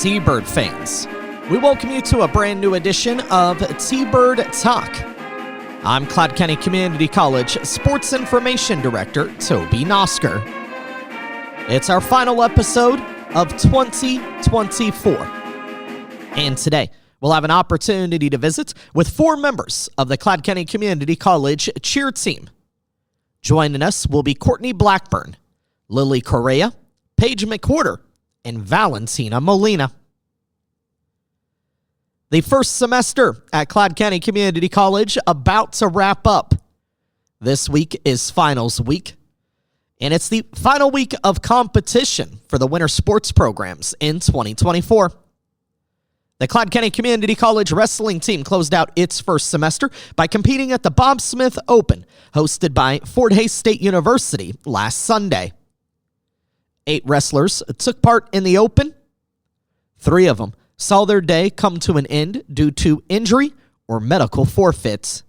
T-Bird fans, we welcome you to a brand new edition of T-Bird Talk. I'm Cloud County Community College Sports Information Director, Toby Nosker. It's our final episode of 2024. And today, we'll have an opportunity to visit with 4 members of the Cloud County Community College cheer team. Joining us will be Courtney Blackburn, Lillian Correa, Paige McWhorter, and Valentina Molina. The first semester at Cloud County Community College about to wrap up. This week is finals week, and it's the final week of competition for the winter sports programs in 2024. The Cloud County Community College wrestling team closed out its first semester by competing at the Bob Smith Open, hosted by Fort Hays State University last Sunday. 8 wrestlers took part in the Open. 3 of them saw their day come to an end due to injury or medical forfeits.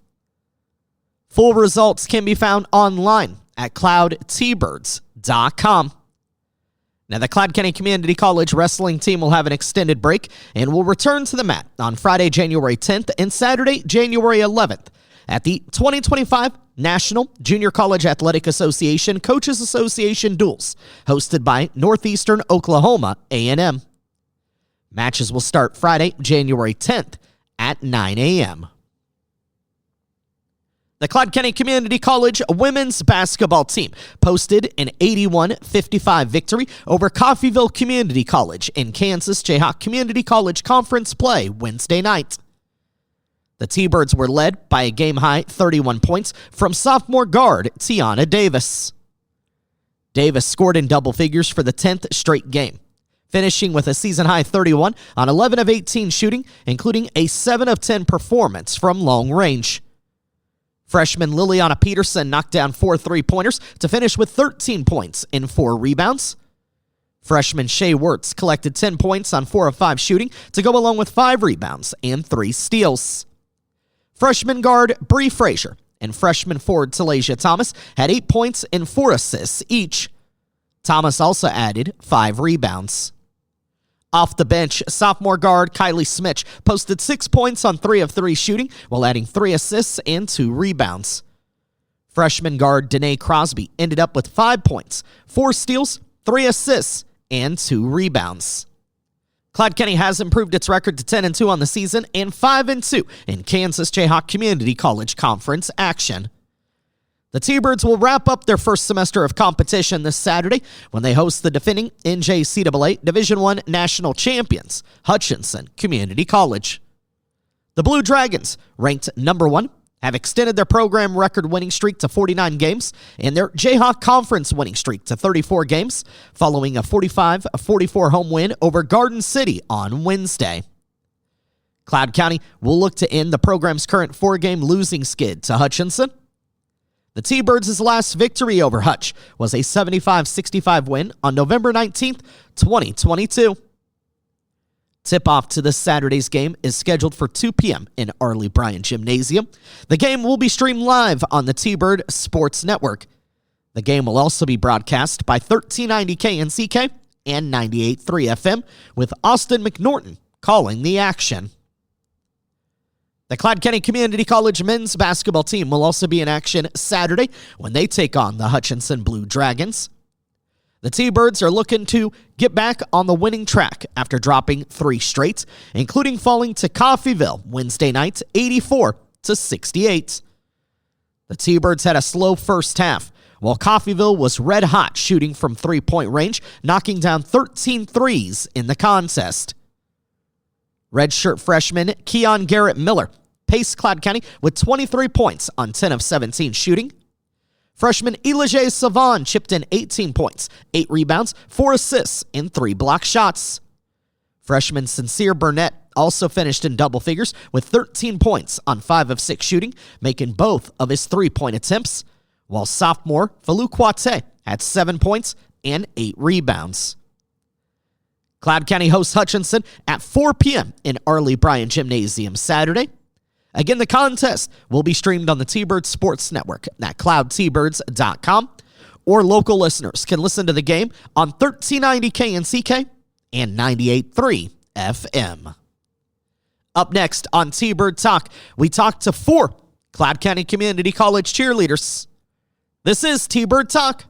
Full results can be found online at cloudtbirds.com. Now, the Cloud County Community College wrestling team will have an extended break and will return to the mat on Friday, January 10th and Saturday, January 11th at the 2025 National Junior College Athletic Association Coaches Association Duels, hosted by Northeastern Oklahoma A&M. Matches will start Friday, January 10th at 9 a.m. The Cloud County Community College women's basketball team posted an 81-55 victory over Coffeyville Community College in Kansas Jayhawk Community College Conference play Wednesday night. The T-Birds were led by a game-high 31 points from sophomore guard Tiana Davis. Davis scored in double figures for the 10th straight game, finishing with a season-high 31 on 11 of 18 shooting, including a 7 of 10 performance from long range. Freshman Liliana Peterson knocked down 4 3-pointers to finish with 13 points and 4 rebounds. Freshman Shea Wirtz collected 10 points on 4 of 5 shooting to go along with 5 rebounds and 3 steals. Freshman guard Bree Frazier and freshman forward Talasia Thomas had 8 points and 4 assists each. Thomas also added 5 rebounds. Off the bench, sophomore guard Kylie Smitch posted 6 points on 3 of 3 shooting while adding 3 assists and 2 rebounds. Freshman guard Danae Crosby ended up with 5 points, 4 steals, 3 assists, and 2 rebounds. Cloud County has improved its record to 10-2 on the season and 5-2 in Kansas Jayhawk Community College Conference action. The T-Birds will wrap up their first semester of competition this Saturday when they host the defending NJCAA Division I National Champions, Hutchinson Community College. The Blue Dragons, ranked number 1, have extended their program record winning streak to 49 games and their Jayhawk Conference winning streak to 34 games, following a 45-44 home win over Garden City on Wednesday. Cloud County will look to end the program's current 4-game losing skid to Hutchinson. The T-Birds' last victory over Hutch was a 75-65 win on November 19th, 2022. Tip-off to this Saturday's game is scheduled for 2 p.m. in Arley Bryant Gymnasium. The game will be streamed live on the T-Bird Sports Network. The game will also be broadcast by 1390 KNCK and 98.3 FM, with Austin McNorton calling the action. The Cloud County Community College men's basketball team will also be in action Saturday when they take on the Hutchinson Blue Dragons. The T-Birds are looking to get back on the winning track after dropping 3 straight, including falling to Coffeyville Wednesday night 84-68. The T-Birds had a slow first half, while Coffeyville was red hot shooting from 3-point range, knocking down 13 threes in the contest. Redshirt freshman Keon Garrett Miller paced Cloud County with 23 points on 10 of 17 shooting. Freshman Elijah Savon chipped in 18 points, 8 rebounds, 4 assists, and 3 block shots. Freshman Sincere Burnett also finished in double figures with 13 points on 5 of 6 shooting, making both of his 3-point attempts, while sophomore Falou Kwate had 7 points and 8 rebounds. Cloud County hosts Hutchinson at 4 p.m. in Arley Bryant Gymnasium Saturday. Again, the contest will be streamed on the T-Bird Sports Network at cloudtbirds.com, or local listeners can listen to the game on 1390 KNCK and 98.3 FM. Up next on T-Bird Talk, we talk to 4 Cloud County Community College cheerleaders. This is T-Bird Talk.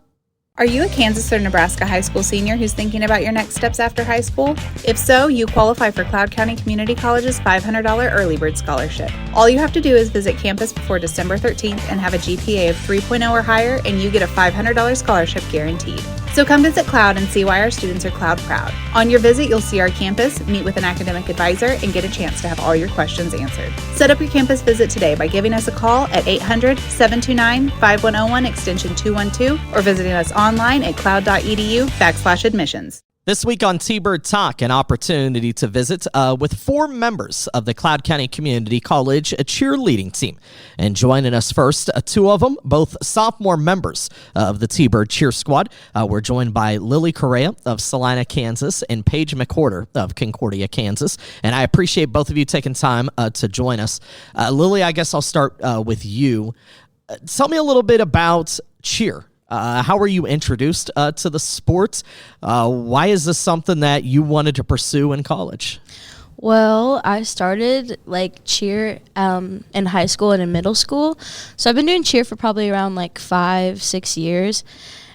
Are you a Kansas or Nebraska high school senior who's thinking about your next steps after high school? If so, you qualify for Cloud County Community College's $500 Early Bird Scholarship. All you have to do is visit campus before December 13th and have a GPA of 3.0 or higher, and you get a $500 scholarship guaranteed. So come visit Cloud and see why our students are Cloud proud. On your visit, you'll see our campus, meet with an academic advisor, and get a chance to have all your questions answered. Set up your campus visit today by giving us a call at 800-729-5101 extension 212 or visiting us online at cloud.edu/admissions. This week on T-Bird Talk, an opportunity to visit with 4 members of the Cloud County Community College cheerleading team. And joining us first, 2 of them, both sophomore members of the T-Bird Cheer Squad. We're joined by Lillian Correa of Salina, Kansas, and Paige McWhorter of Concordia, Kansas. And I appreciate both of you taking time to join us. Lily, I guess I'll start with you. Tell me a little bit about cheer. How were you introduced to the sport? Why is this something that you wanted to pursue in college? Well, I started cheer in high school and in middle school. So I've been doing cheer for probably around 5-6 years.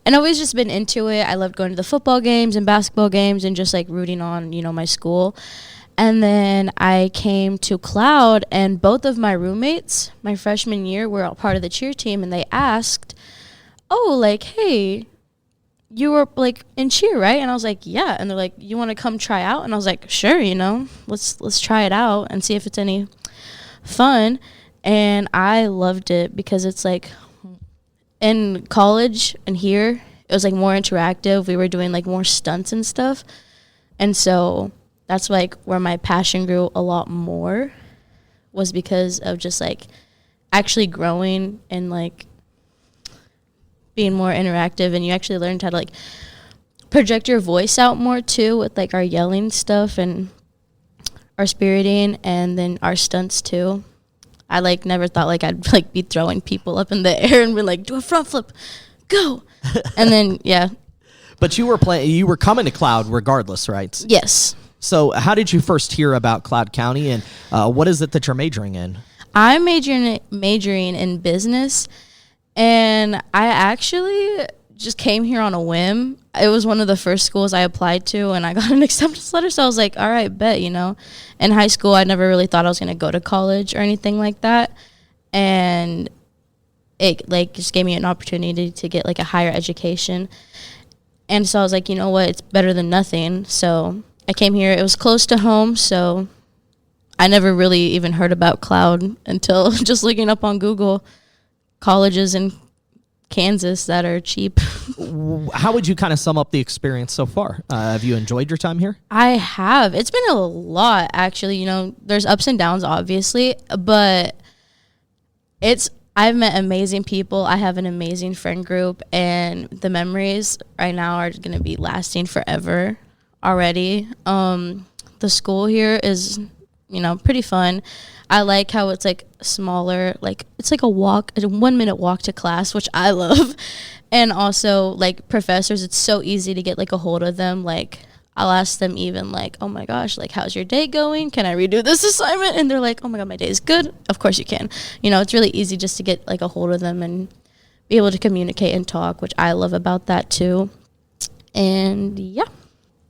And I've always just been into it. I loved going to the football games and basketball games and just rooting on, my school. And then I came to Cloud, and both of my roommates my freshman year were all part of the cheer team, and they asked, hey, you were in cheer, right? And I was like, yeah. And they're like, you want to come try out? And I was like, sure, let's try it out and see if it's any fun. And I loved it because it's in college and here it was more interactive. We were doing more stunts and stuff. And so that's where my passion grew a lot more, was because of just actually growing and being more interactive, and you actually learned how to project your voice out more too with our yelling stuff and our spiriting, and then our stunts too. I never thought I'd be throwing people up in the air and be do a front flip, go, and then yeah. But you were coming to Cloud regardless, right? Yes. So how did you first hear about Cloud County, and what is it that you're majoring in? I'm majoring in business. And I actually just came here on a whim. It was one of the first schools I applied to, and I got an acceptance letter, so I was like, all right, bet, In high school, I never really thought I was going to go to college or anything like that. And it, just gave me an opportunity to get, a higher education. And so I was like, you know what, it's better than nothing. So I came here. It was close to home, so I never really even heard about Cloud until just looking up on Google colleges in Kansas that are cheap. How would you kind of sum up the experience so far? Have you enjoyed your time here? I have. It's been a lot, actually. There's ups and downs, obviously, but I've met amazing people. I have an amazing friend group, and the memories right now are going to be lasting forever already. The school here is, pretty fun. I like how it's smaller, it's a 1-minute walk to class, which I love. And also professors, it's so easy to get a hold of them. I'll ask them even oh my gosh, how's your day going? Can I redo this assignment? And they're like, oh my God, my day is good. Of course you can. It's really easy just to get a hold of them and be able to communicate and talk, which I love about that too. And yeah.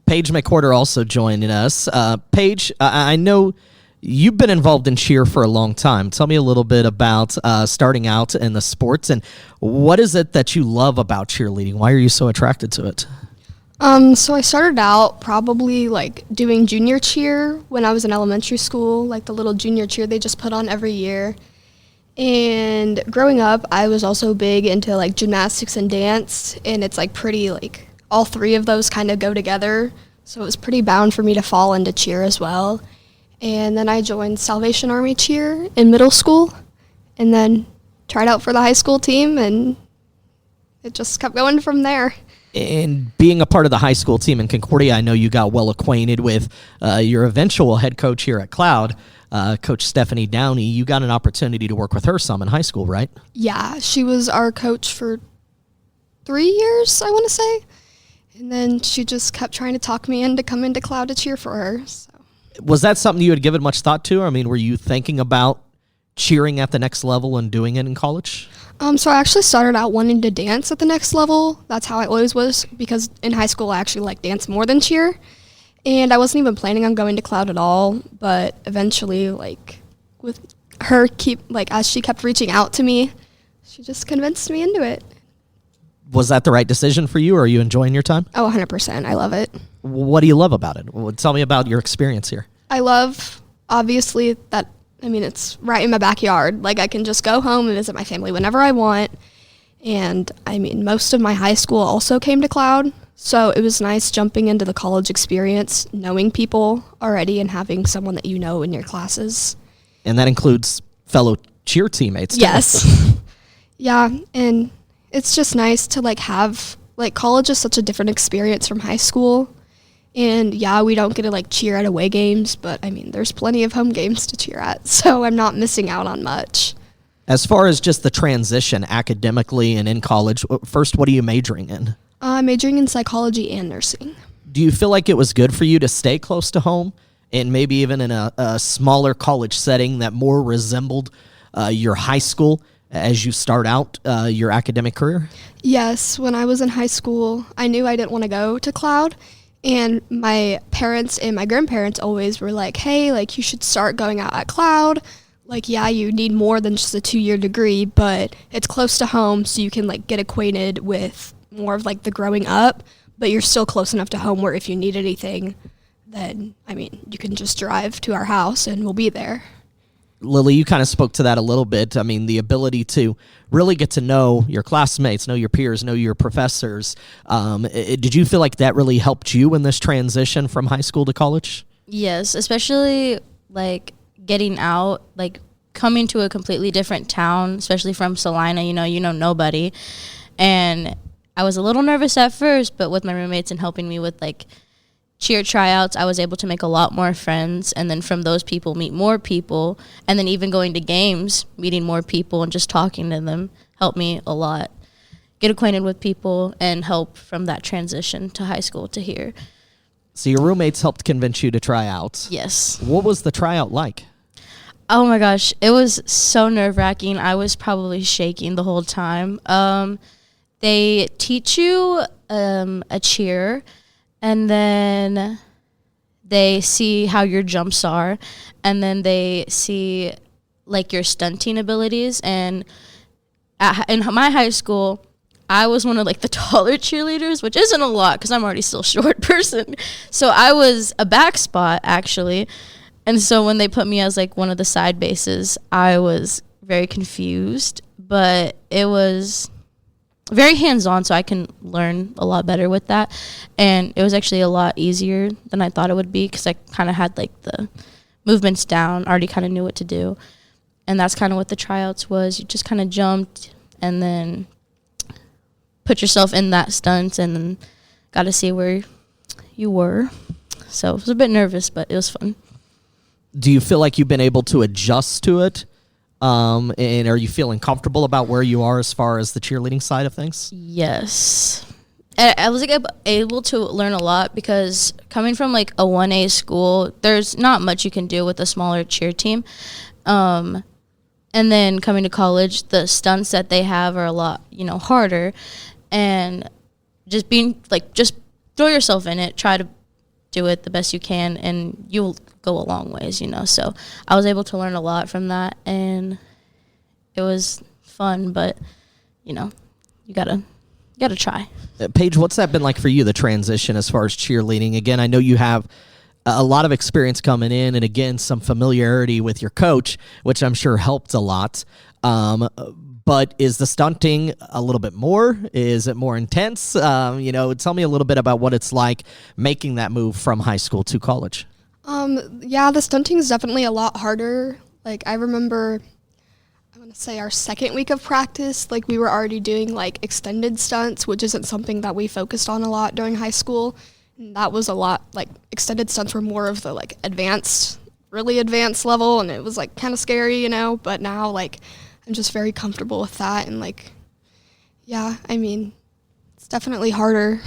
Paige McWhorter also joining us. Paige, I know you've been involved in cheer for a long time. Tell me a little bit about starting out in the sports, and what is it that you love about cheerleading? Why are you so attracted to it? So I started out probably doing junior cheer when I was in elementary school, the little junior cheer they just put on every year. And growing up, I was also big into gymnastics and dance, and it's pretty all 3 of those kind of go together. So it was pretty bound for me to fall into cheer as well. And then I joined Salvation Army cheer in middle school, and then tried out for the high school team, and it just kept going from there. And being a part of the high school team in Concordia, I know you got well acquainted with your eventual head coach here at Cloud, Coach Stephanie Downey. You got an opportunity to work with her some in high school, right? Yeah, she was our coach for 3 years, I want to say. And then she just kept trying to talk me into coming to Cloud to cheer for her. So Was that something you had given much thought to? I mean, were you thinking about cheering at the next level and doing it in college? So I actually started out wanting to dance at the next level. That's how I always was, because in high school I actually liked dance more than cheer. And I wasn't even planning on going to Cloud at all, but eventually, like, with her as she kept reaching out to me, she just convinced me into it. Was that the right decision for you, or are you enjoying your time? Oh, 100%. I love it. What do you love about it? Well, tell me about your experience here. I love, obviously, that, it's right in my backyard. Like, I can just go home and visit my family whenever I want. And, most of my high school also came to Cloud. So it was nice jumping into the college experience, knowing people already and having someone that you know in your classes. And that includes fellow cheer teammates, too. Yes. Yeah, and it's just nice to, have, college is such a different experience from high school. And, yeah, we don't get to, cheer at away games, but, there's plenty of home games to cheer at, so I'm not missing out on much. As far as just the transition academically and in college, first, what are you majoring in? I'm majoring in psychology and nursing. Do you feel like it was good for you to stay close to home and maybe even in a smaller college setting that more resembled your high school as you start out your academic career? Yes, when I was in high school, I knew I didn't want to go to Cloud. And my parents and my grandparents always were like, hey, you should start going out at Cloud. Yeah, you need more than just a 2-year degree, but it's close to home, so you can, get acquainted with more of, the growing up, but you're still close enough to home where if you need anything, then, you can just drive to our house and we'll be there. Lily, you kind of spoke to that a little bit. The ability to really get to know your classmates, know your peers, know your professors. Did you feel like that really helped you in this transition from high school to college? Yes, especially getting out, coming to a completely different town, especially from Salina, you know nobody. And I was a little nervous at first, but with my roommates and helping me with cheer tryouts, I was able to make a lot more friends, and then from those people meet more people, and then even going to games, meeting more people and just talking to them helped me a lot. Get acquainted with people and help from that transition to high school to here. So your roommates helped convince you to try out. Yes. What was the tryout like? Oh my gosh, it was so nerve-wracking. I was probably shaking the whole time. They teach you a cheer, and then they see how your jumps are, and then they see your stunting abilities. And in my high school, I was one of the taller cheerleaders, which isn't a lot because I'm already still a short person. So I was a back spot actually. And so when they put me as one of the side bases, I was very confused, but it was very hands-on, so I can learn a lot better with that. And it was actually a lot easier than I thought it would be because I kind of had the movements down, already kind of knew what to do. And that's kind of what the tryouts was. You just kind of jumped and then put yourself in that stunt and then got to see where you were. So it was a bit nervous, but it was fun. Do you feel like you've been able to adjust to it? And are you feeling comfortable about where you are as far as the cheerleading side of things? Yes. I was able to learn a lot because coming from a 1A school, there's not much you can do with a smaller cheer team. And then coming to college, the stunts that they have are a lot, harder. And just being just throw yourself in it, try to do it the best you can, and you'll go a long ways, So I was able to learn a lot from that, and it was fun, but, you gotta try. Paige, what's that been like for you, the transition as far as cheerleading? Again, I know you have a lot of experience coming in, and again, some familiarity with your coach, which I'm sure helped a lot. But is the stunting a little bit more? Is it more intense? Tell me a little bit about what it's like making that move from high school to college. Yeah, the stunting is definitely a lot harder. I remember, I want to say our second week of practice, we were already doing extended stunts, which isn't something that we focused on a lot during high school. And that was a lot, extended stunts were more of the advanced, really advanced level, and it was kind of scary, but now I'm just very comfortable with that, and yeah, it's definitely harder.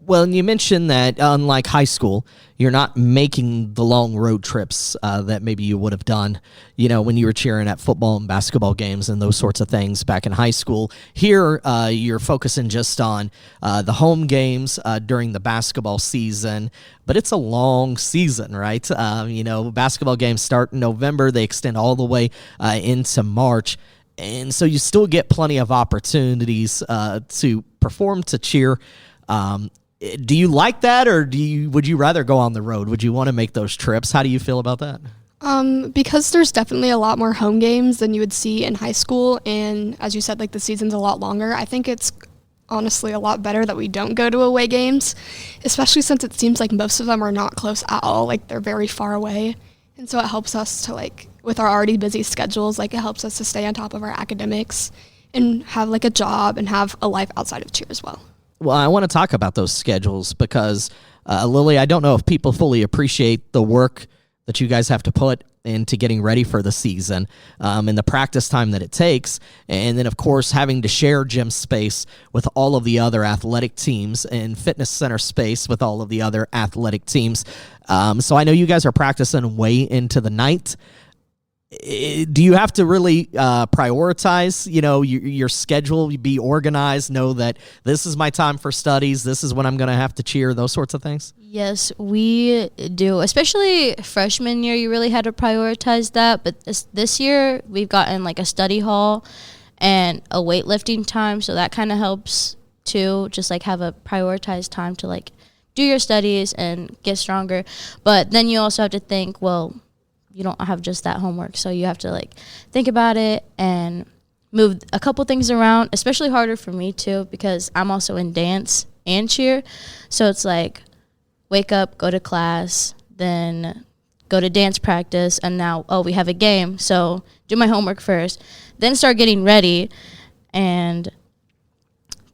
Well, and you mentioned that unlike high school, you're not making the long road trips that maybe you would have done, when you were cheering at football and basketball games and those sorts of things back in high school. Here, you're focusing just on the home games during the basketball season, but it's a long season, right? Basketball games start in November. They extend all the way into March. And so you still get plenty of opportunities to perform, to cheer. Do you like that, or would you rather go on the road? Would you want to make those trips? How do you feel about that? Because there's definitely a lot more home games than you would see in high school, and as you said, like the season's a lot longer. I think it's honestly a lot better that we don't go to away games, especially since it seems like most of them are not close at all. Like they're very far away, and so it helps us to with our already busy schedules, it helps us to stay on top of our academics and have a job and have a life outside of cheer as well. Well, I want to talk about those schedules because, Lily, I don't know if people fully appreciate the work that you guys have to put into getting ready for the season and the practice time that it takes. And then, of course, having to share gym space with all of the other athletic teams and fitness center space with all of the other athletic teams. So I know you guys are practicing way into the night. Do you have to really prioritize, your schedule, be organized, know that this is my time for studies, this is when I'm going to have to cheer, those sorts of things? Yes, we do. Especially freshman year, you really had to prioritize that. But this year, we've gotten a study hall and a weightlifting time, so that kind of helps too. Just have a prioritized time to do your studies and get stronger. But then you also have to think, well, you don't have just that homework, so you have to think about it and move a couple things around, especially harder for me too because I'm also in dance and cheer. So it's wake up, go to class, then go to dance practice, and now, we have a game, so do my homework first, then start getting ready and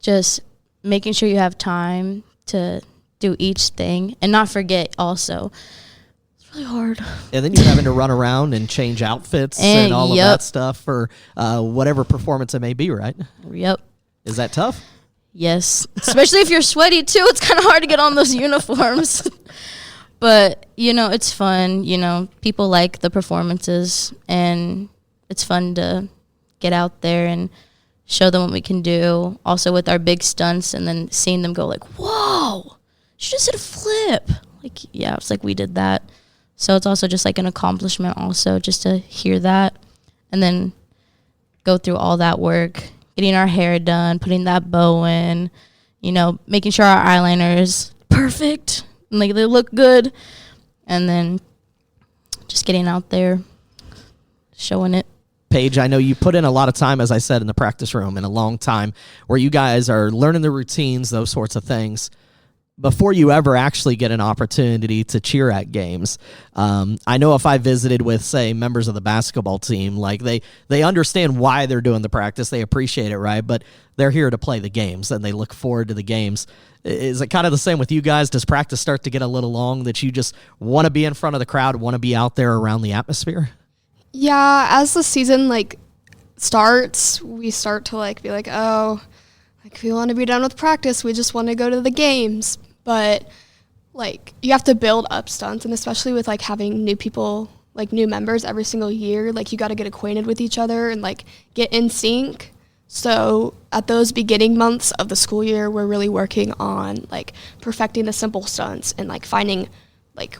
just making sure you have time to do each thing and not forget also. Really hard. And then you're having to run around and change outfits and all of that stuff for whatever performance it may be, right? Yep. Is that tough? Yes. Especially if you're sweaty, too. It's kind of hard to get on those uniforms. But, it's fun. People like the performances, and it's fun to get out there and show them what we can do. Also with our big stunts, and then seeing them go whoa, she just did a flip. It's we did that. So it's also just an accomplishment also just to hear that and then go through all that work, getting our hair done, putting that bow in, making sure our eyeliner is perfect and they look good, and then just getting out there, showing it. Paige, I know you put in a lot of time, as I said, in the practice room, and a long time where you guys are learning the routines, those sorts of things, before you ever actually get an opportunity to cheer at games. I know if I visited with, say, members of the basketball team, they understand why they're doing the practice. They appreciate it, right? But they're here to play the games, and they look forward to the games. Is it kind of the same with you guys? Does practice start to get a little long that you just want to be in front of the crowd, want to be out there around the atmosphere? Yeah, as the season starts, we start to be we want to be done with practice. We just want to go to the games. But you have to build up stunts, and especially with having new people, new members every single year, you got to get acquainted with each other and get in sync. So at those beginning months of the school year, we're really working on perfecting the simple stunts and finding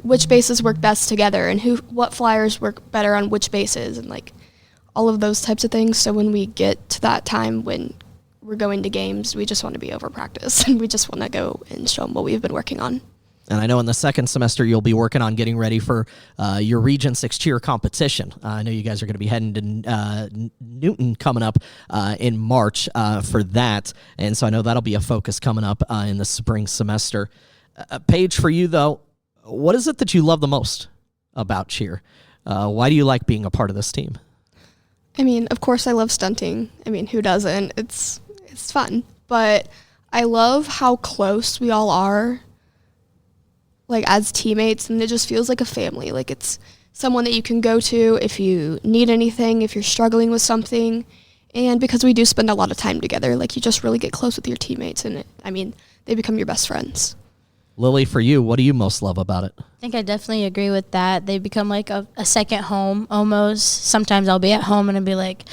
which bases work best together and what flyers work better on which bases and all of those types of things. So when we get to that time when we're going to games, we just want to be over practice and we just want to go and show them what we've been working on. And I know in the second semester you'll be working on getting ready for your Region 6 cheer competition. I know you guys are going to be heading to Newton coming up in March for that. And so I know that'll be a focus coming up in the spring semester. Paige, for you though, what is it that you love the most about cheer? Why do you like being a part of this team? I mean, of course I love stunting. I mean, who doesn't? It's fun. But I love how close we all are, as teammates, and it just feels like a family. It's someone that you can go to if you need anything, if you're struggling with something. And because we do spend a lot of time together, like you just really get close with your teammates, and they become your best friends. Lily, for you, what do you most love about it? I think I definitely agree with that. They become like a second home almost. Sometimes I'll be at home and I'll be like,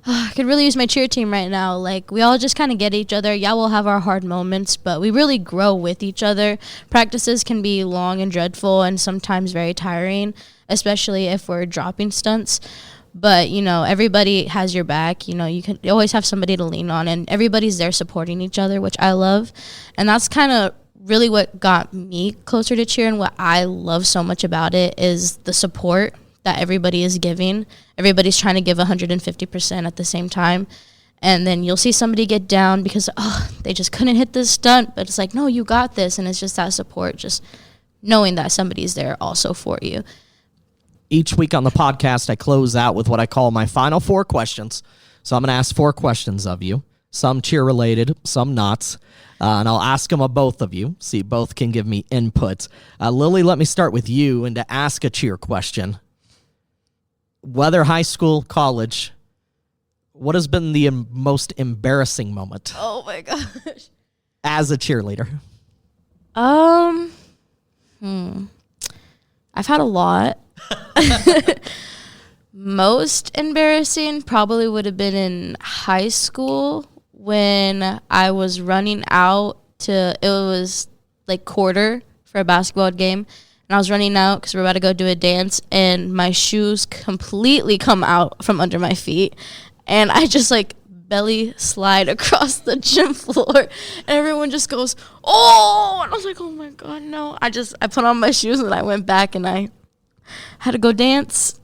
I could really use my cheer team right now. Like, we all just kind of get each other. Yeah, we'll have our hard moments, but we really grow with each other. Practices can be long and dreadful and sometimes very tiring, especially if we're dropping stunts. But, everybody has your back. You can always have somebody to lean on, and everybody's there supporting each other, which I love. And that's kind of really what got me closer to cheer, and what I love so much about it is the support that everybody is giving. Everybody's trying to give 150% at the same time. And then you'll see somebody get down because, they just couldn't hit this stunt. But it's like, no, you got this. And it's just that support, just knowing that somebody's there also for you. Each week on the podcast, I close out with what I call my final 4 questions. So I'm going to ask 4 questions of you, some cheer-related, some not. And I'll ask them of both of you, so you both can give me input. Lily, let me start with you, and to ask a cheer question. Whether high school, college, what has been the most embarrassing moment? Oh, my gosh. As a cheerleader? I've had a lot. Most embarrassing probably would have been in high school when I was running out it was like quarter for a basketball game. And I was running out because we're about to go do a dance, and my shoes completely come out from under my feet. And I just like belly slide across the gym floor, and everyone just goes, oh! And I was like, oh my God, no. I put on my shoes and I went back and I had to go dance.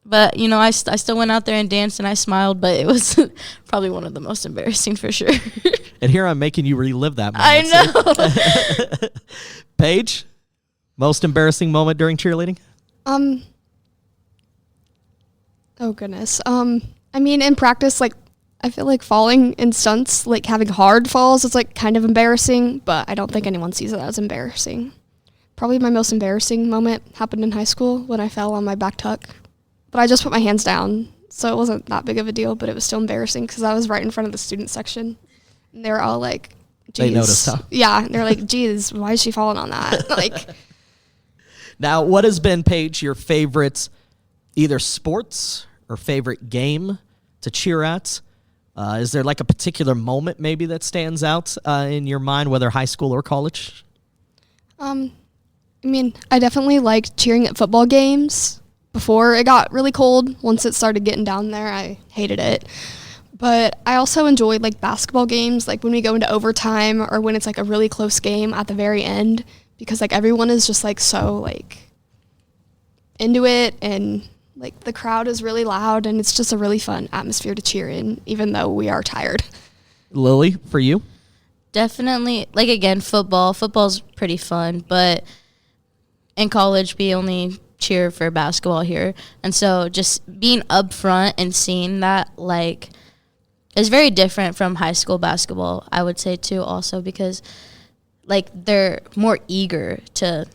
But, I still went out there and danced and I smiled, but it was probably one of the most embarrassing for sure. And here I'm making you relive that moment. I know. Paige, most embarrassing moment during cheerleading? Oh goodness. In practice, like, I feel like falling in stunts, like having hard falls is like kind of embarrassing, but I don't think anyone sees it as embarrassing. Probably my most embarrassing moment happened in high school when I fell on my back tuck. But I just put my hands down, so it wasn't that big of a deal, but it was still embarrassing because I was right in front of the student section. And they were all like, geez. They noticed, huh? Yeah, they're like, geez, why is she falling on that? Like. Now, what has been, Paige, your favorite either sports or favorite game to cheer at? Is there like a particular moment maybe that stands out in your mind, whether high school or college? I definitely liked cheering at football games before it got really cold. Once it started getting down there, I hated it. But I also enjoyed like basketball games, like when we go into overtime or when it's like a really close game at the very end, because like everyone is just like so like into it, and like the crowd is really loud, and it's just a really fun atmosphere to cheer in, even though we are tired. Lily, for you? Definitely, like again, football. Football's pretty fun, but in college we only cheer for basketball here. And so just being up front and seeing that like is very different from high school basketball, I would say too, also because like they're more eager to,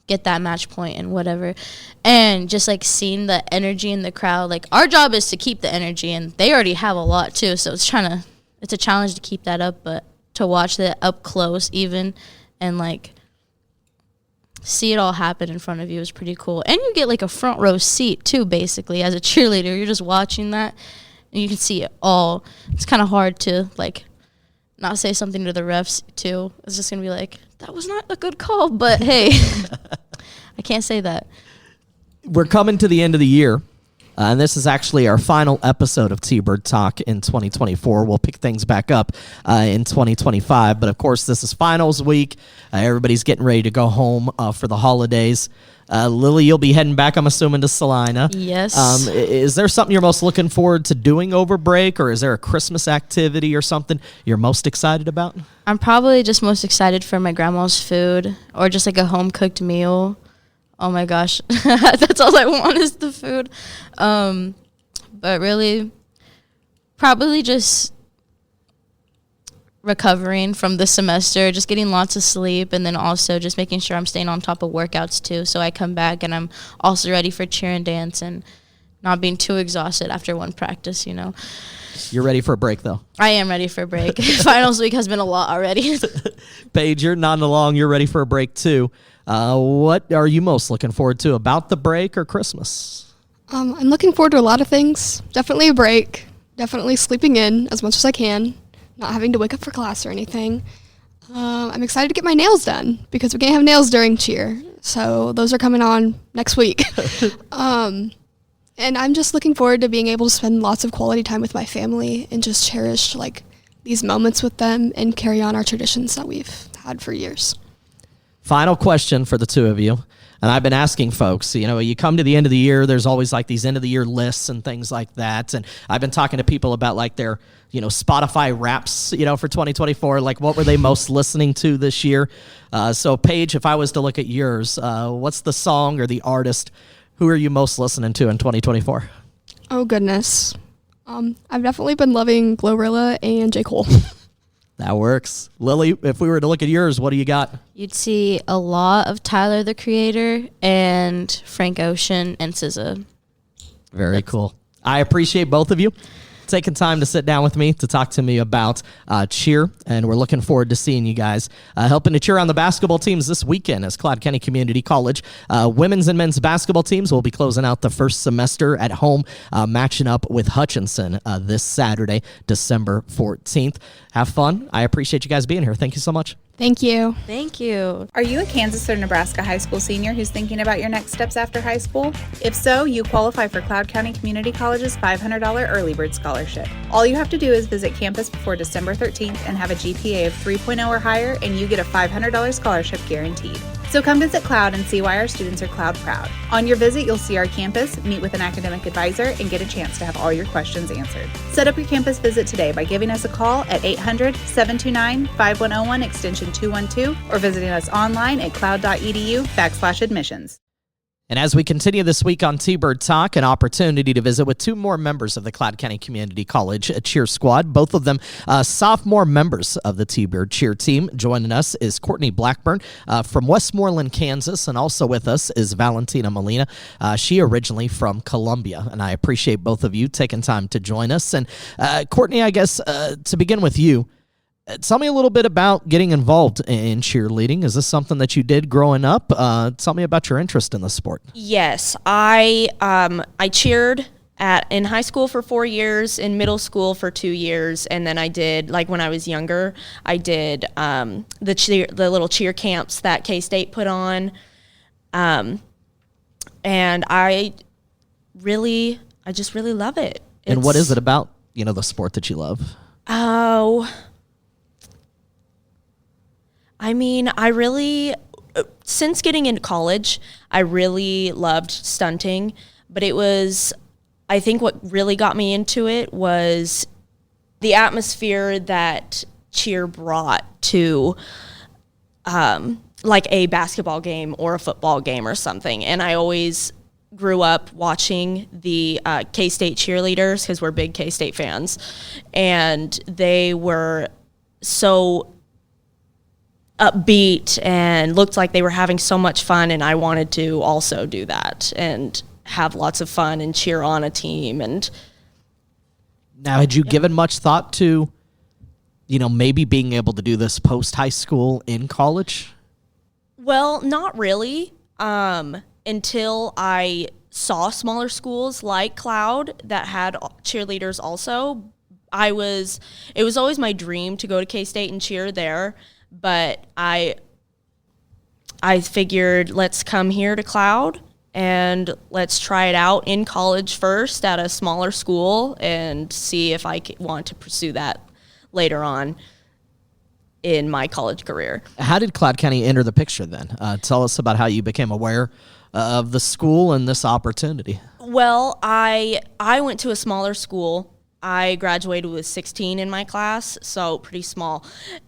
get that match point and whatever. And just like seeing the energy in the crowd, like our job is to keep the energy, and they already have a lot too, so it's a challenge to keep that up, but to watch that up close even and like see it all happen in front of you is pretty cool. And you get like a front row seat too, basically, as a cheerleader. You're just watching that and you can see it all. It's kind of hard to like not say something to the refs too. It's just gonna be like, that was not a good call, but hey, I can't say that. We're coming to the end of the year, and this is actually our final episode of T-Bird Talk in 2024. We'll pick things back up in 2025, but of course this is finals week. Everybody's getting ready to go home for the holidays. Lily, you'll be heading back, I'm assuming, to Salina. Yes. Is there something you're most looking forward to doing over break, or is there a Christmas activity or something you're most excited about? I'm probably just most excited for my grandma's food, or just like a home-cooked meal. Oh my gosh, that's all I want is the food. But really, probably just recovering from the semester, just getting lots of sleep, and then also just making sure I'm staying on top of workouts too, so I come back and I'm also ready for cheer and dance and not being too exhausted after one practice, you know. You're ready for a break, though. I am ready for a break. Finals week has been a lot already. Paige, you're nodding along. You're ready for a break, too. What are you most looking forward to about the break or Christmas? I'm looking forward to a lot of things. Definitely a break. Definitely sleeping in as much as I can. Not having to wake up for class or anything. I'm excited to get my nails done because we can't have nails during cheer. So those are coming on next week. And I'm just looking forward to being able to spend lots of quality time with my family and just cherish like these moments with them and carry on our traditions that we've had for years. Final question for the two of you. And I've been asking folks, you know, you come to the end of the year, there's always like these end of the year lists and things like that. And I've been talking to people about like their, you know, Spotify raps, you know, for 2024, like what were they most listening to this year? So Paige, if I was to look at yours, what's the song or the artist, who are you most listening to in 2024? Oh, goodness. I've definitely been loving Glorilla and J. Cole. That works. Lily, if we were to look at yours, what do you got? You'd see a lot of Tyler, the Creator, and Frank Ocean and SZA. Very cool. I appreciate both of you taking time to sit down with me to talk to me about cheer, and we're looking forward to seeing you guys helping to cheer on the basketball teams this weekend as Cloud County Community College women's and men's basketball teams will be closing out the first semester at home, matching up with Hutchinson this Saturday, December 14th. Have fun. I appreciate you guys being here. Thank you so much. Thank you. Thank you. Are you a Kansas or Nebraska high school senior who's thinking about your next steps after high school? If so, you qualify for Cloud County Community College's $500 early bird scholarship. All you have to do is visit campus before December 13th and have a GPA of 3.0 or higher, and you get a $500 scholarship guaranteed. So come visit Cloud and see why our students are Cloud proud. On your visit, you'll see our campus, meet with an academic advisor, and get a chance to have all your questions answered. Set up your campus visit today by giving us a call at 800-729-5101 extension 212 or visiting us online at cloud.edu/admissions. And as we continue this week on T-Bird Talk, an opportunity to visit with two more members of the Cloud County Community College cheer squad, both of them sophomore members of the T-Bird cheer team. Joining us is Courtney Blackburn from Westmoreland, Kansas, and also with us is Valentina Molina. She originally from Columbia, and I appreciate both of you taking time to join us. And Courtney, I guess to begin with you, tell me a little bit about getting involved in cheerleading. Is this something that you did growing up? Tell me about your interest in the sport. Yes, I cheered in high school for 4 years, in middle school for 2 years, and then I did, like when I was younger, I did the little cheer camps that K-State put on, and I just really love it. And what is it about, you know, the sport that you love? Oh, I mean, since getting into college, I really loved stunting, but I think what really got me into it was the atmosphere that cheer brought to, like a basketball game or a football game or something. And I always grew up watching the K-State cheerleaders because we're big K-State fans, and they were so upbeat and looked like they were having so much fun, and I wanted to also do that and have lots of fun and cheer on a team. And now, had you given much thought to, you know, maybe being able to do this post high school in college? Well, not really, until I saw smaller schools like Cloud that had cheerleaders also. It was always my dream to go to K-State and cheer there. But I figured, let's come here to Cloud and let's try it out in college first at a smaller school and see if I want to pursue that later on in my college career. How did Cloud County enter the picture then? Tell us about how you became aware of the school and this opportunity. Well, I went to a smaller school. I graduated with 16 in my class, so pretty small.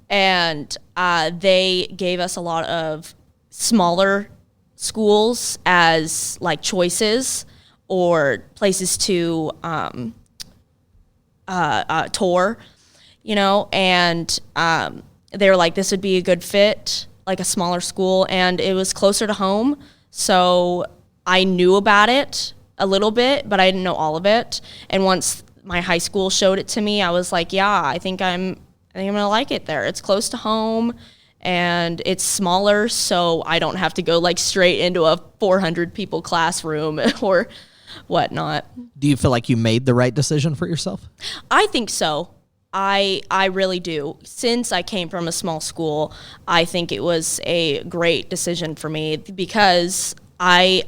And they gave us a lot of smaller schools as like choices or places to tour, you know, and they were like, this would be a good fit, like a smaller school, and it was closer to home. So I knew about it a little bit, but I didn't know all of it. And once my high school showed it to me, I was like, yeah, I think I'm gonna like it there. It's close to home and it's smaller, so I don't have to go like straight into a 400 people classroom or whatnot. Do you feel like you made the right decision for yourself? I think so. I really do. Since I came from a small school, I think it was a great decision for me because I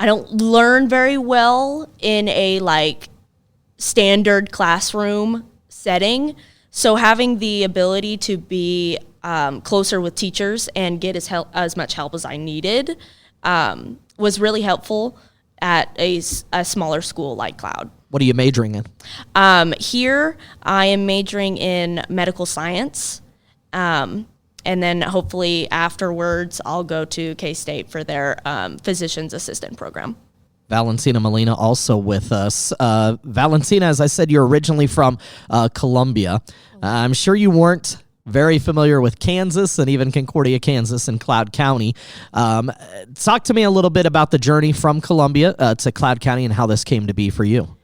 don't learn very well in a like standard classroom setting. So having the ability to be closer with teachers and get as much help as I needed was really helpful at a smaller school like Cloud. What are you majoring in? Here, I am majoring in medical science. And then hopefully afterwards, I'll go to K-State for their physician's assistant program. Valentina Molina also with us. Valentina, as I said, you're originally from Columbia. I'm sure you weren't very familiar with Kansas and even Concordia, Kansas and Cloud County. Talk to me a little bit about the journey from Columbia to Cloud County and how this came to be for you.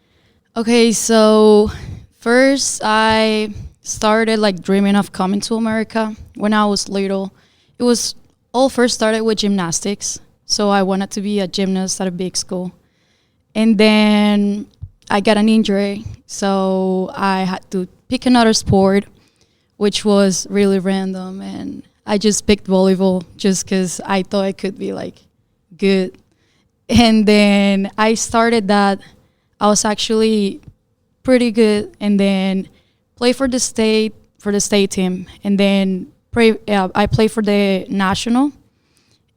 Okay, so first I started like dreaming of coming to America when I was little. It was all first started with gymnastics. So I wanted to be a gymnast at a big school. And then I got an injury, so I had to pick another sport, which was really random. And I just picked volleyball just because I thought I could be like good. And then I started that. I was actually pretty good, and then played for the state team, and then I played for the national,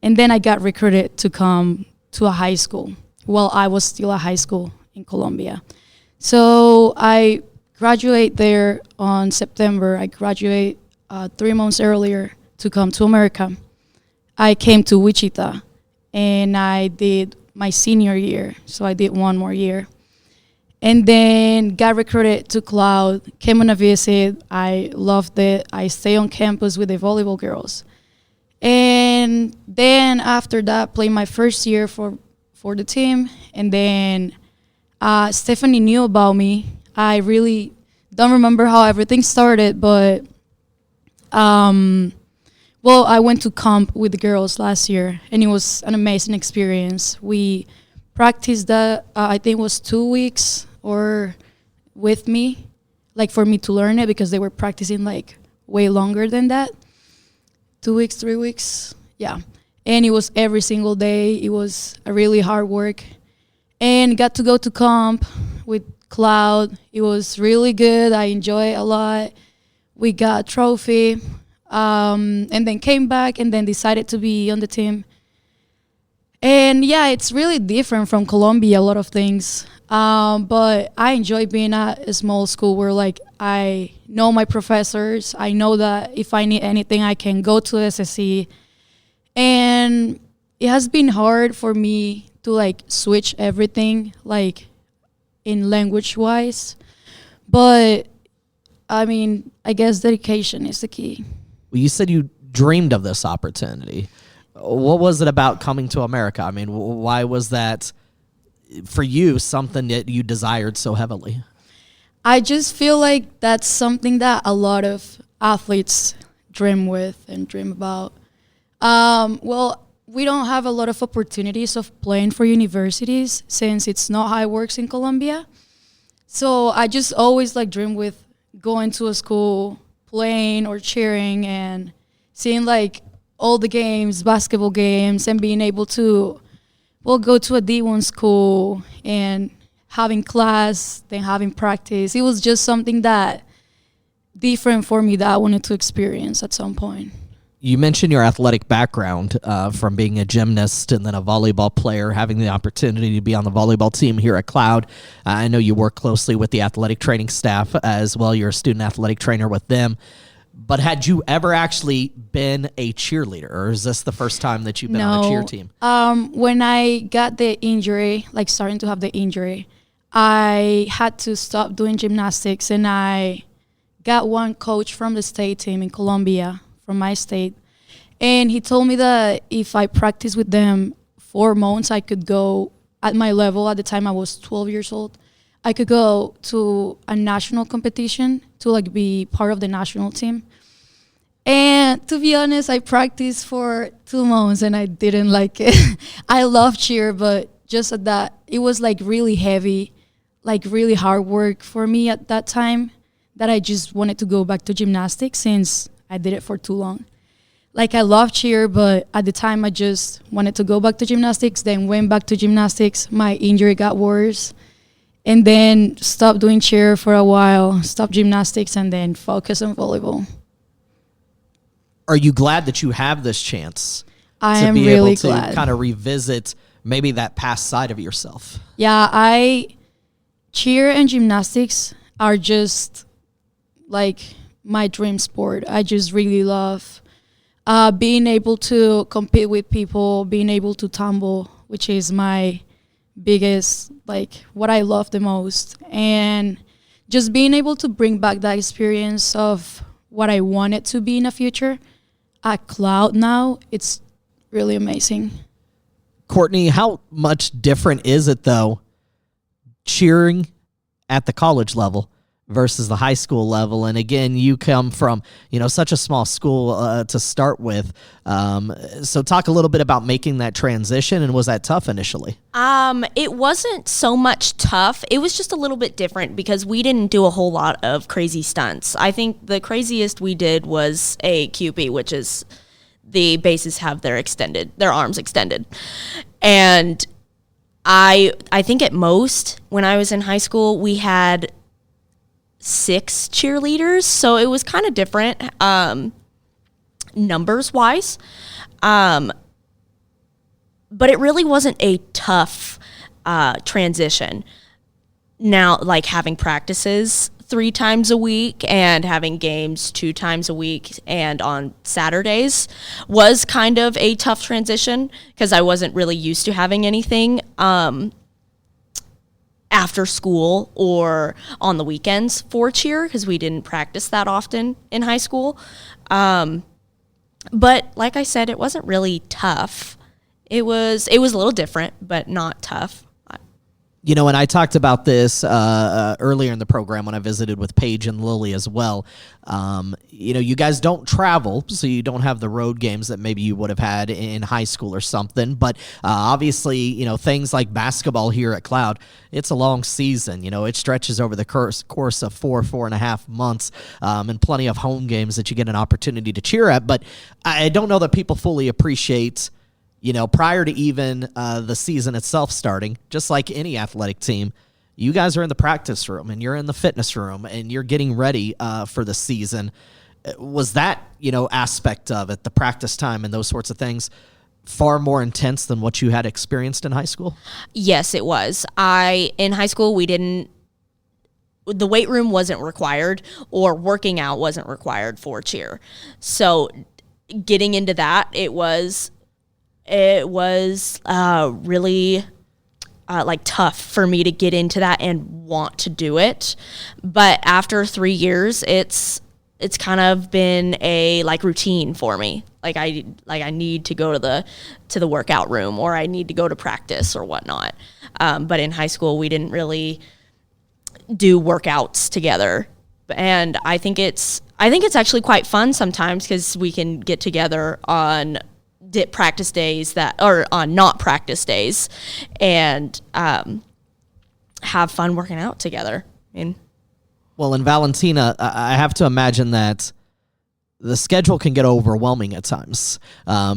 and then I got recruited to come to a high school while I was still at high school in Columbia. So I graduate there on September. I graduate 3 months earlier to come to America. I came to Wichita, and I did my senior year, so I did one more year. And then got recruited to Cloud, came on a visit. I loved it. I stayed on campus with the volleyball girls. And then after that, played my first year for the team. And then Stephanie knew about me. I really don't remember how everything started, but I went to camp with the girls last year, and it was an amazing experience. We practiced that, I think it was 2 weeks or with me, like for me to learn it, because they were practicing like way longer than that. 2 weeks, 3 weeks, yeah. And it was every single day. It was a really hard work. And got to go to camp with Cloud. It was really good. I enjoyed it a lot. We got a trophy, and then came back and then decided to be on the team. And yeah, it's really different from Columbia, a lot of things. But I enjoy being at a small school where like I know my professors. I know that if I need anything, I can go to SSC. And it has been hard for me to like switch everything, like in language wise. But I mean, I guess dedication is the key. Well, you said you dreamed of this opportunity. What was it about coming to America? I mean, why was that for you something that you desired so heavily? I just feel like that's something that a lot of athletes dream with and dream about. We don't have a lot of opportunities of playing for universities since it's not how it works in Colombia. So I just always like dream with going to a school, playing or cheering, and seeing like all the games, basketball games, and being able to go to a D1 school and having class, then having practice. It was just something that different for me that I wanted to experience at some point. You mentioned your athletic background from being a gymnast and then a volleyball player, having the opportunity to be on the volleyball team here at Cloud. I know you work closely with the athletic training staff as well. You're a student athletic trainer with them. But had you ever actually been a cheerleader, or is this the first time that you've been on a cheer team? When I got the injury, like starting to have the injury, I had to stop doing gymnastics, and I got one coach from the state team in Colombia, from my state, and he told me that if I practice with them 4 months, I could go at my level. At the time, I was 12 years old. I could go to a national competition to like be part of the national team. And to be honest, I practiced for 2 months and I didn't like it. I love cheer, but just at that, it was like really heavy, like really hard work for me at that time, that I just wanted to go back to gymnastics since I did it for too long. Like, I love cheer, but at the time I just wanted to go back to gymnastics, then went back to gymnastics. My injury got worse, and then stopped doing cheer for a while, stopped gymnastics, and then focus on volleyball. Are you glad that you have this chance I to am be really able to glad. kind of revisit maybe that past side of yourself? Yeah, cheer and gymnastics are just like my dream sport. I just really love being able to compete with people, being able to tumble, which is my biggest, like, what I love the most. And just being able to bring back that experience of what I want it to be in the future at Cloud now, it's really amazing. Courtney, how much different is it, though, cheering at the college level versus the high school level? And again, you come from, such a small school to start with. So talk a little bit about making that transition, and was that tough initially? It wasn't so much tough. It was just a little bit different because we didn't do a whole lot of crazy stunts. I think the craziest we did was a QP, which is the bases have their arms extended. And I think at most, when I was in high school, we had 6 cheerleaders, so it was kind of different numbers wise, but it really wasn't a tough transition. Now, like, having practices 3 times a week and having games 2 times a week and on Saturdays was kind of a tough transition because I wasn't really used to having anything after school or on the weekends for cheer because we didn't practice that often in high school. But like I said, it wasn't really tough. It was a little different, but not tough. And I talked about this earlier in the program when I visited with Paige and Lily as well. You guys don't travel, so you don't have the road games that maybe you would have had in high school or something. But obviously, things like basketball here at Cloud, it's a long season. It stretches over the course of 4.5 months, and plenty of home games that you get an opportunity to cheer at. But I don't know that people fully appreciate, prior to even the season itself starting, just like any athletic team, you guys are in the practice room and you're in the fitness room and you're getting ready for the season. Was that, aspect of it, the practice time and those sorts of things, far more intense than what you had experienced in high school? Yes, it was. In high school, the weight room wasn't required or working out wasn't required for cheer. So getting into that, it was really tough for me to get into that and want to do it. But after 3 years, it's kind of been a routine for me. I need to go to the workout room, or I need to go to practice or whatnot. But in high school, we didn't really do workouts together. And I think it's actually quite fun sometimes because we can get together on practice days or on not practice days and have fun working out together. Well, in Valentina, I have to imagine that the schedule can get overwhelming at times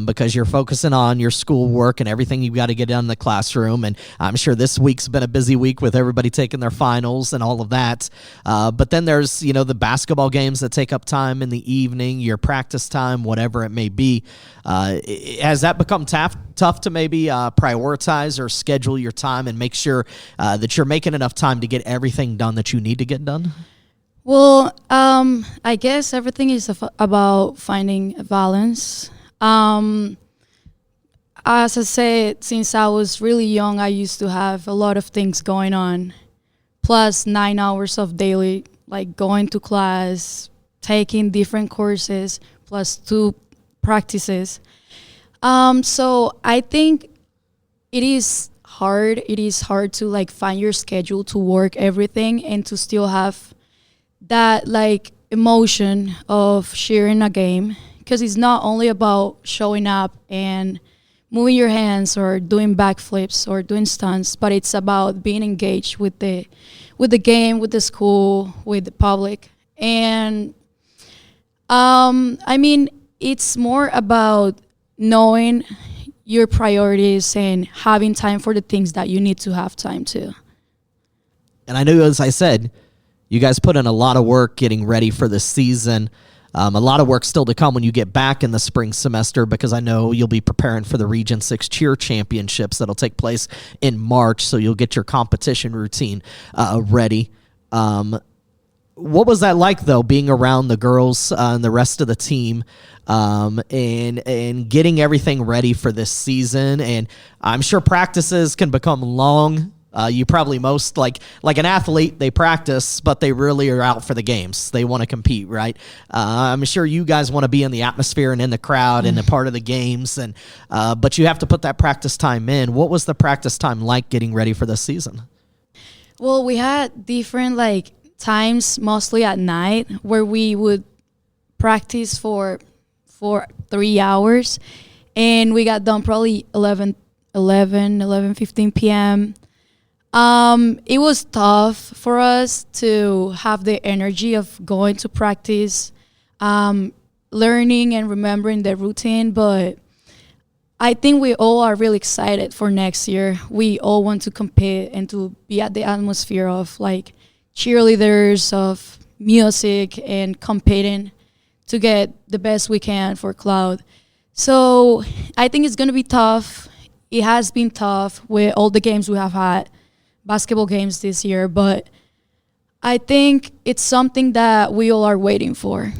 because you're focusing on your schoolwork and everything you've got to get done in the classroom. And I'm sure this week's been a busy week with everybody taking their finals and all of that. But then there's, the basketball games that take up time in the evening, your practice time, whatever it may be. Has that become tough to maybe prioritize or schedule your time and make sure that you're making enough time to get everything done that you need to get done? Well, I guess everything is about finding a balance. As I said, since I was really young, I used to have a lot of things going on, plus 9 hours of daily, going to class, taking different courses, plus 2 practices. So I think it is hard. It is hard to like find your schedule to work everything and to still have that like emotion of sharing a game, because it's not only about showing up and moving your hands or doing backflips or doing stunts, but it's about being engaged with the game, with the school, with the public. And I mean, it's more about knowing your priorities and having time for the things that you need to have time to. And I know, as I said, you guys put in a lot of work getting ready for the season. A lot of work still to come when you get back in the spring semester, because I know you'll be preparing for the Region 6 Cheer Championships that'll take place in March, so you'll get your competition routine ready. What was that like, though, being around the girls and the rest of the team and getting everything ready for this season? And I'm sure practices can become long. You probably most like an athlete, they practice, but they really are out for the games. They want to compete, right? I'm sure you guys want to be in the atmosphere and in the crowd and a part of the games, and but you have to put that practice time in. What was the practice time like getting ready for this season? Well, we had different like times, mostly at night, where we would practice for 3 hours, and we got done probably 11:15 p.m. It was tough for us to have the energy of going to practice, learning and remembering the routine, but I think we all are really excited for next year. We all want to compete and to be at the atmosphere of like cheerleaders, of music, and competing to get the best we can for Cloud. So I think it's going to be tough. It has been tough with all the games we have had, basketball games this year, but I think it's something that we all are waiting for.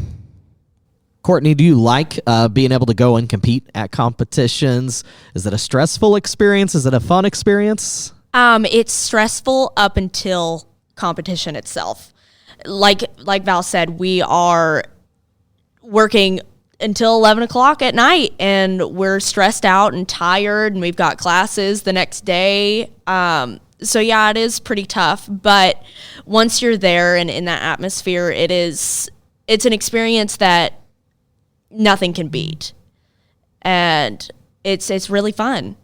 Courtney, do you like being able to go and compete at competitions? Is it a stressful experience? Is it a fun experience? It's stressful up until competition itself. Like Val said, we are working until 11 o'clock at night, and we're stressed out and tired, and we've got classes the next day. So yeah, it is pretty tough, but once you're there and in that atmosphere, it's an experience that nothing can beat. And it's really fun.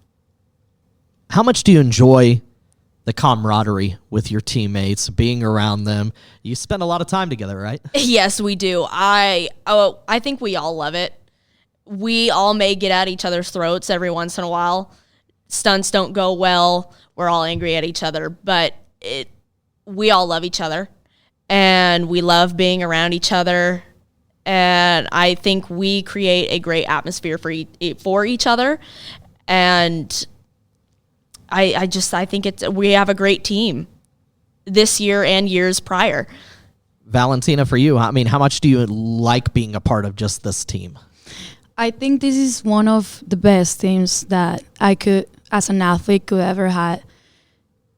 How much do you enjoy the camaraderie with your teammates, being around them? You spend a lot of time together, right? Yes, we do. I think we all love it. We all may get at each other's throats every once in a while. Stunts don't go well. We're all angry at each other, but we all love each other, and we love being around each other. And I think we create a great atmosphere for each other. And I think we have a great team this year and years prior. Valentina, for you, I mean, how much do you like being a part of just this team? I think this is one of the best teams that I could, as an athlete, could ever had.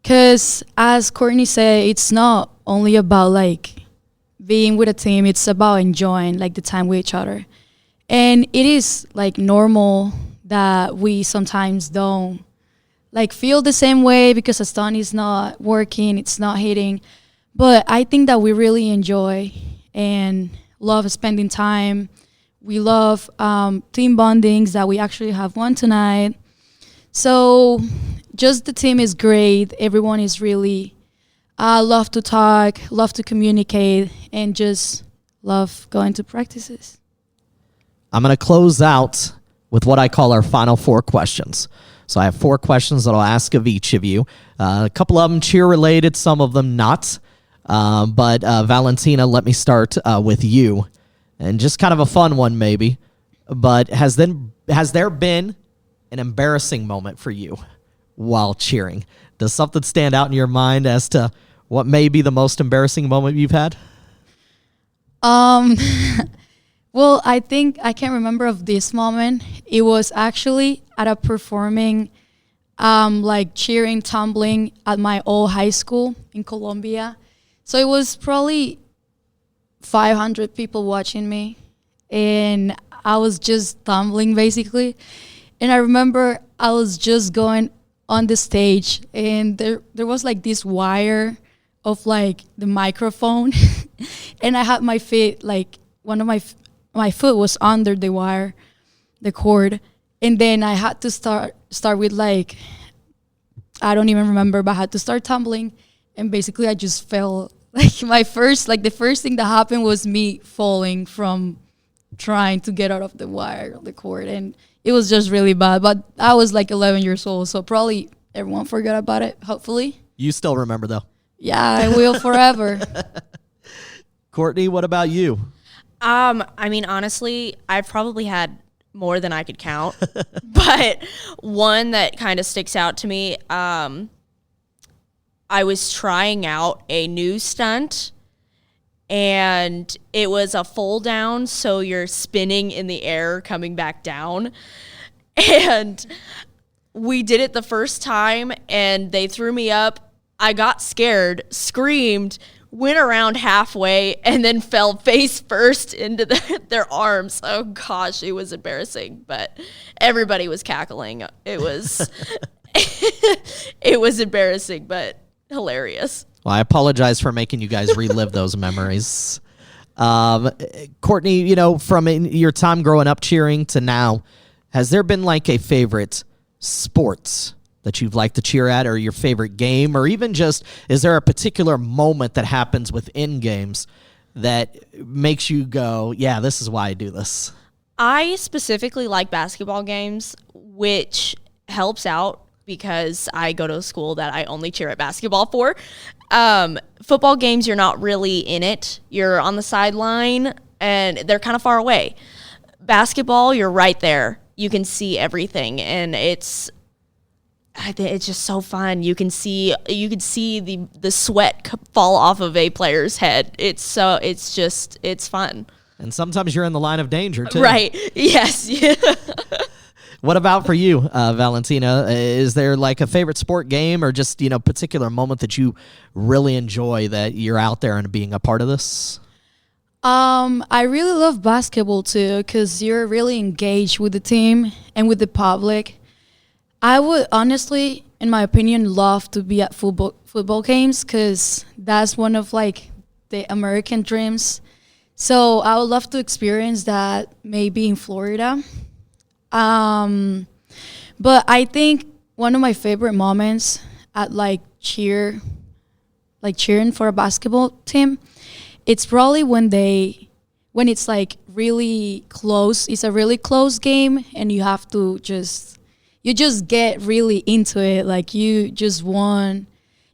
Because as Courtney said, it's not only about like being with a team, it's about enjoying like the time with each other. And it is like normal that we sometimes don't like feel the same way because a stunt is not working, it's not hitting. But I think that we really enjoy and love spending time. We love team bondings, that we actually have one tonight. So just the team is great. Everyone is really love to talk, love to communicate, and just love going to practices. I'm going to close out with what I call our final 4 questions. So I have 4 questions that I'll ask of each of you. A couple of them cheer related, some of them not. But Valentina, let me start with you. And just kind of a fun one maybe. But has there been an embarrassing moment for you while cheering? Does something stand out in your mind as to what may be the most embarrassing moment you've had? Well, I think I can't remember of this moment. It was actually at a performing, like cheering, tumbling at my old high school in Colombia. So it was probably 500 people watching me, and I was just tumbling basically. And I remember I was just going on the stage, and there was like this wire of like the microphone, and I had my feet like one of my foot was under the wire, the cord, and then I had to start with like, I don't even remember, but I had to start tumbling, and basically I just fell. Like the first thing that happened was me falling from trying to get out of the wire, the cord, and it was just really bad. But I was like 11 years old, so probably everyone forgot about it, hopefully. You still remember, though. Yeah, I will forever. Courtney, what about you? I mean, honestly, I've probably had more than I could count, but one that kind of sticks out to me, I was trying out a new stunt, and it was a fall down, so you're spinning in the air coming back down. And we did it the first time, and they threw me up. I got scared, screamed, went around halfway, and then fell face first into their arms. Oh, gosh, it was embarrassing, but everybody was cackling. It was, it was embarrassing, but hilarious. Well, I apologize for making you guys relive those memories. Courtney, you know, from your time growing up cheering to now, has there been like a favorite sports that you've liked to cheer at, or your favorite game, or even just, is there a particular moment that happens within games that makes you go, yeah, this is why I do this? I specifically like basketball games, which helps out because I go to a school that I only cheer at basketball for. Football games, you're not really in it. You're on the sideline, and they're kind of far away. Basketball, you're right there. You can see everything, and it's just so fun. You can see the sweat fall off of a player's head. It's fun. And sometimes you're in the line of danger too. Right. Yes. What about for you, Valentina? Is there like a favorite sport game, or just, you know, particular moment that you really enjoy that you're out there and being a part of this? I really love basketball too, because you're really engaged with the team and with the public. I would honestly, in my opinion, love to be at football games, because that's one of like the American dreams. So I would love to experience that maybe in Florida. But I think one of my favorite moments at like cheering for a basketball team, it's probably when it's like really close. It's a really close game, and you have to just get really into it. Like you just won.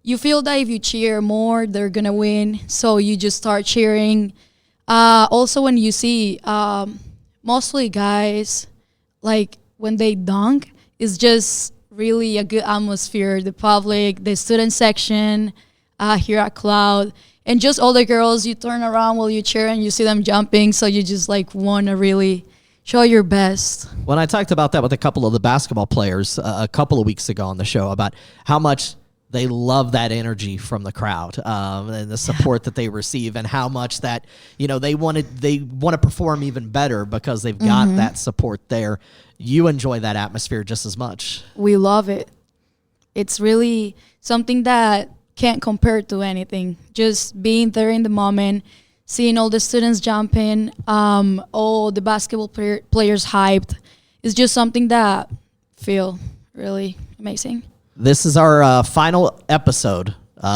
You feel that if you cheer more, they're gonna win. So you just start cheering. Also, when you see mostly guys, like when they dunk, it's just really a good atmosphere. The public, the student section here at Cloud, and just all the girls, you turn around while you cheer and you see them jumping. So you just like want to really show your best. When I talked about that with a couple of the basketball players a couple of weeks ago on the show, about how much they love that energy from the crowd, and the support that they receive, and how much that, you know, they want to perform even better because they've got that support there. You enjoy that atmosphere just as much. We love it. It's really something that can't compare to anything. Just being there in the moment, seeing all the students jumping, all the basketball players hyped, is just something that feel really amazing. This is our final episode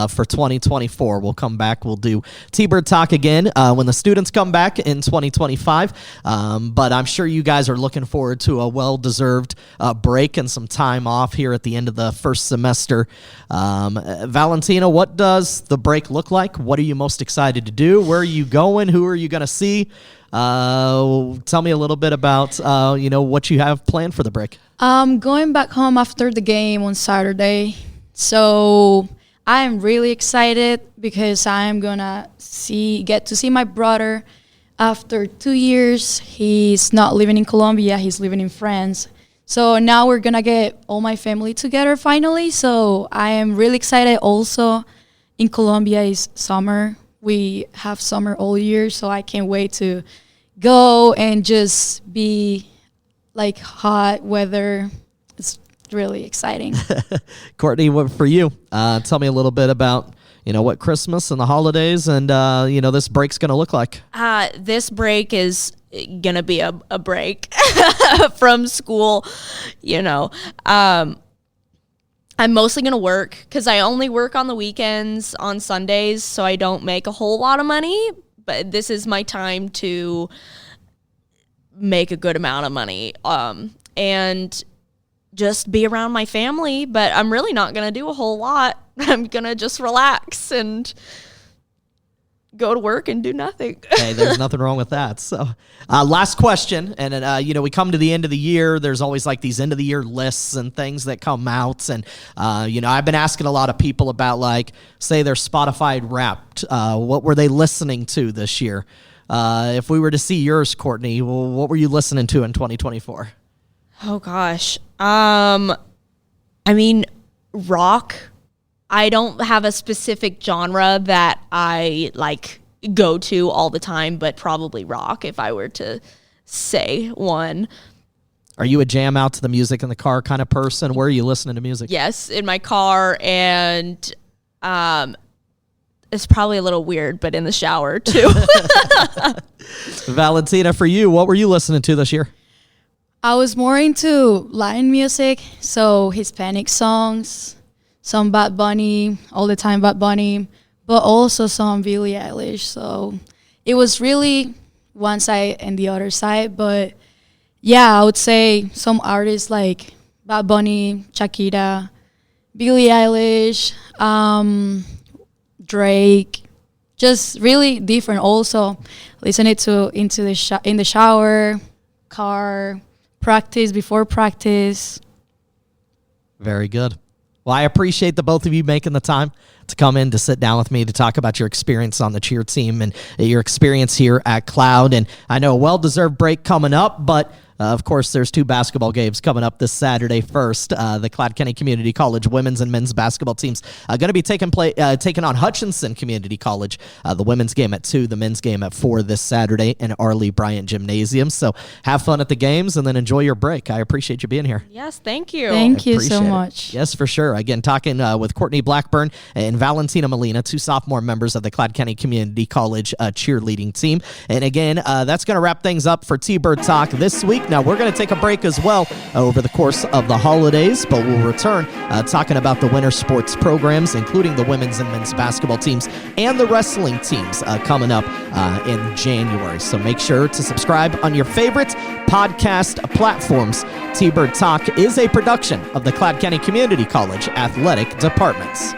for 2024. We'll come back. We'll do T-Bird Talk again when the students come back in 2025. But I'm sure you guys are looking forward to a well-deserved break and some time off here at the end of the first semester. Valentina, what does the break look like? What are you most excited to do? Where are you going? Who are you going to see? Tell me a little bit about what you have planned for the break. Going back home after the game on Saturday. So I'm really excited because I'm gonna get to see my brother after 2 years. He's not living in Colombia, he's living in France. So now we're gonna get all my family together finally. So I am really excited. Also, in Colombia is summer. We have summer all year, so I can't wait to go and just be like hot weather. It's really exciting. Courtney, what for you? Tell me a little bit about, what Christmas and the holidays and, this break's going to look like. This break is going to be a break from school, I'm mostly going to work because I only work on the weekends on Sundays, so I don't make a whole lot of money, but this is my time to make a good amount of money and just be around my family, but I'm really not going to do a whole lot. I'm going to just relax and go to work and do nothing. Hey, there's nothing wrong with that. So last question. And, we come to the end of the year. There's always like these end of the year lists and things that come out. And, I've been asking a lot of people about like, say their Spotify Wrapped. What were they listening to this year? If we were to see yours, Courtney, what were you listening to in 2024? Oh gosh. Rock. I don't have a specific genre that I like go to all the time, but probably rock if I were to say one. Are you a jam out to the music in the car kind of person? Where are you listening to music? Yes, in my car, and it's probably a little weird, but in the shower too. Valentina, for you, what were you listening to this year? I was more into Latin music, so Hispanic songs, some Bad Bunny, all the time Bad Bunny, but also some Billie Eilish. So it was really one side and the other side. But yeah, I would say some artists like Bad Bunny, Shakira, Billie Eilish, Drake, just really different. Also listening to in the shower, car, practice, before practice. Very good. Well, I appreciate the both of you making the time to come in to sit down with me to talk about your experience on the cheer team and your experience here at Cloud. And I know a well-deserved break coming up, but of course, there's 2 basketball games coming up this Saturday first. The Cloud County Community College women's and men's basketball teams are going to be taking on Hutchinson Community College. The women's game at 2, the men's game at 4 this Saturday in Arlie Bryant Gymnasium. So have fun at the games and then enjoy your break. I appreciate you being here. Yes, thank you. Thank you so much. Yes, for sure. Again, talking with Courtney Blackburn and Valentina Molina, 2 sophomore members of the Cloud County Community College cheerleading team. And again, that's going to wrap things up for T-Bird Talk this week. Now, we're going to take a break as well over the course of the holidays, but we'll return talking about the winter sports programs, including the women's and men's basketball teams and the wrestling teams coming up in January. So make sure to subscribe on your favorite podcast platforms. T-Bird Talk is a production of the Cloud County Community College Athletic Departments.